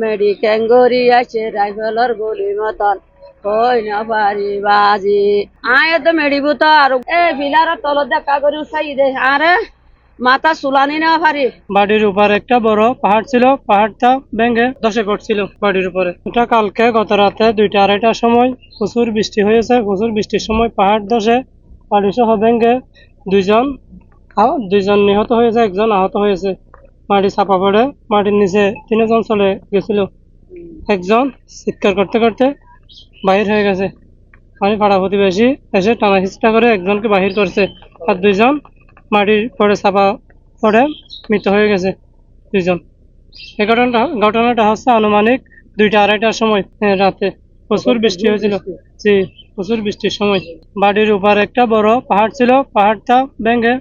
মেডিকেন গড়ি আছে রাইফেলর গুলি মতন কই না পারি বাজি আয় তো মেডিবুত আর এ ফিলার তলত দেখা করি উঠাই দে আরে মাথা চুলানি না পারি। বাড়ির উপর একটা বড় পাহাড় ছিল, পাহাড়টা ভেঙে ধসে পড়ছিল বাড়ির উপরে। এটা কালকে গত রাতে 2টা-2:30টার সময় প্রচুর বৃষ্টি হয়েছে। প্রচুর বৃষ্টির সময় পাহাড় ধসে বাড়ি সহ ভেঙে দুইজন নিহত হয়েছে, একজন আহত হয়েছে। মাটি চাপা পড়ে মাটির নিচে 3জন চলে গেছিল। একজন চিৎকার করতে করতে বাহির হয়ে গেছে। মানে পাড়া প্রতিবেশী এসে টানা হিচড়া করে একজনকে বাহির করছে, আর 2জন মাটির পরে চাপা পড়ে মৃত হয়ে গেছে 2জন। এই ঘটনাটা হচ্ছে আনুমানিক 2টা-2:30টার সময় রাতে। প্রচুর বৃষ্টি হয়েছিল, জি প্রচুর বৃষ্টির সময়। বাড়ির উপর একটা বড় পাহাড় ছিল, পাহাড়টা ভেঙে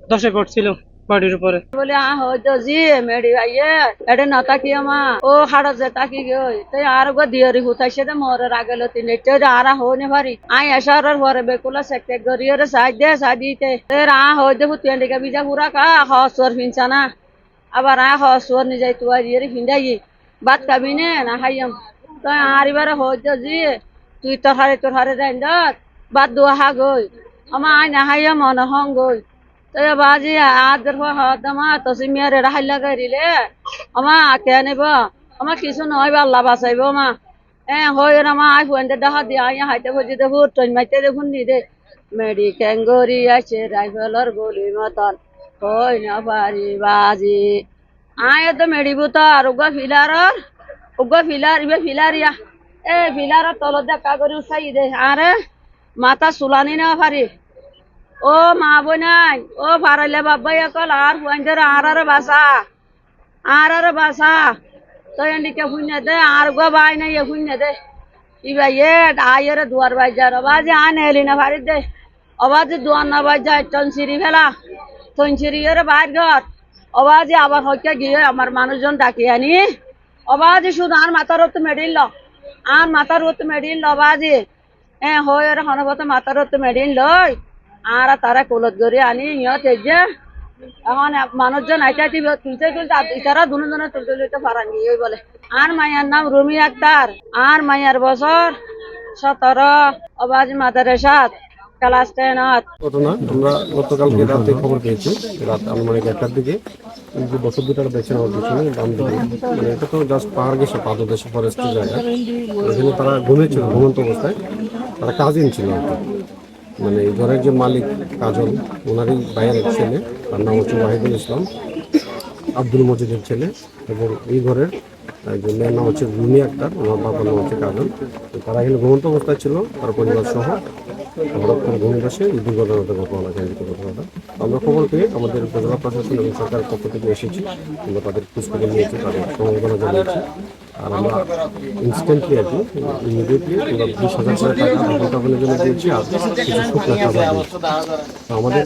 ধসে পড়ছিল বাড়ির উপরে। বলে হয়তো জি মেডি ভাইয়ে এটা না তাকি আমা ও হাড় যে তাকি গই তাই আর গো দিয়রি হুতাইছে দে মোর রাগেল তিন এটা আর হনে পারি আই এসার পরে বেকুলা সেক্টে গরিয়রে সাই দে সাদিতে এর হয়তো হুতেন্ডিকা বিজা পুরা কা হসর ফিনছানা আবার হসর নি যাই তুই দিয়রি ফিন্দাই বাত কাবিনে না হাইয়াম তাই আর এবারে হয়তো জি তুই তোর হারে দেন দত বাত দুয়া হা গই আমা আই না হাইয়াম মন হং গই তো বাজি আদর হদমা তো সিমিয়ারে রাহাই লাগাইলে আমা কে নেব আমা কিছু নয় আল্লাহ বাঁচাইব মা হয় আমা আই ফুয়েন্টে দেখা দিয়ে আই হাইতে বুঝি দে ভুট মাইতে দেখুন নি দে মেডিকেন গড়ি আছে রাইফেলর গুলি মতন কই না পারি বাজি আয় তো মেডিবুত আর ফিলার ইবে ফিলারিয়া এ ফিলার তলত দেখা করি উঠাই দে আরে মাথা চুলানি না পারি ও মা বোনাই ও ফারাইলে বাবাই অকল আর ফুয়াইন্দের আর বাসা তো এন্ডিকে ফুইনে দে আর গো বাই নাই ফুইনে দে ইবাই এ আয়ের দুয়ার বাই যার বাজে আনে এলি না ফারি দে অবাজে দুয়ার না বাই যায় টনসিরি ফেলা টনসিরি এর বাইর ঘর অবাজে আবার হইকে গিয়ে আমার মানুষজন ডাকি আনি অবাজে শুধু আর মাথার তো মেডিল অবাজে হয় আর হনবত মাথার তো মেডিল লয় আর তারা কোলত করে আনি ইয়ত যে এখন মানুষজন আইতে তুলতে ইতারা দুজনে তুলতে পারানি ওই বলে আর মাইয়ার নাম রুমি আক্তার আর মাইয়ার বছর 17 অবাজ মাদ্রাসাত ক্লাস 10 ঘটনা আমরা গতকালকে রাতে খবর পেয়েছি, রাত আনুমানিক 1টার দিকে যে বছর 2টার দেখছেন আমার পিছনে বাম দিকে, মানে এটা তো জাস্ট পাহাড় গেছে পাদদেশে ফরেস্টের জায়গা। এখানে তারা ঘুমিয়েছিল, ঘুমন্ত অবস্থায় তারা কাজিন ছিল আর কি। মানে এই ঘরের যে মালিক কাজল, ওনারই ভাইয়ের ছেলে, তার নাম হচ্ছে ওয়াহিদুল ইসলাম, আব্দুল মজিদের ছেলে। এবং এই ঘরের একজন মেয়ের নাম হচ্ছে রুমি আক্তার, ওনার বাবার নাম হচ্ছে কাজল। তারা এখানে ঘুমন্ত অবস্থায় ছিল, তার পরিবার সহ। হঠাৎ করে ঘুম বসে এই দুর্ঘটনাটা ঘটনাটা আমরা খবর পেয়ে আমাদের উপজেলা প্রশাসন এবং সরকারের পক্ষ থেকে এসেছি। আমরা তাদের খোঁজখবর নিয়েছি, তাদের সমবেদনা জানিয়েছি। আর আমরা ইনস্ট্যান্টলি আর কি ইমিডিয়েটলি আমরা 20,000 করে টাকা বিজ্ঞাপনের জন্য দিয়েছি, আর কিছু শুকনো খাবার দিয়েছি। তো আমাদের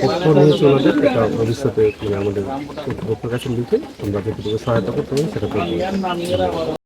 পক্ষ নিয়েছি ওনাদের, এটা ভবিষ্যতে মানে আমাদের কর্তৃপক্ষের কাছে লিখে আমরা যেটুকু সহায়তা করতে পারি সেটা করবো।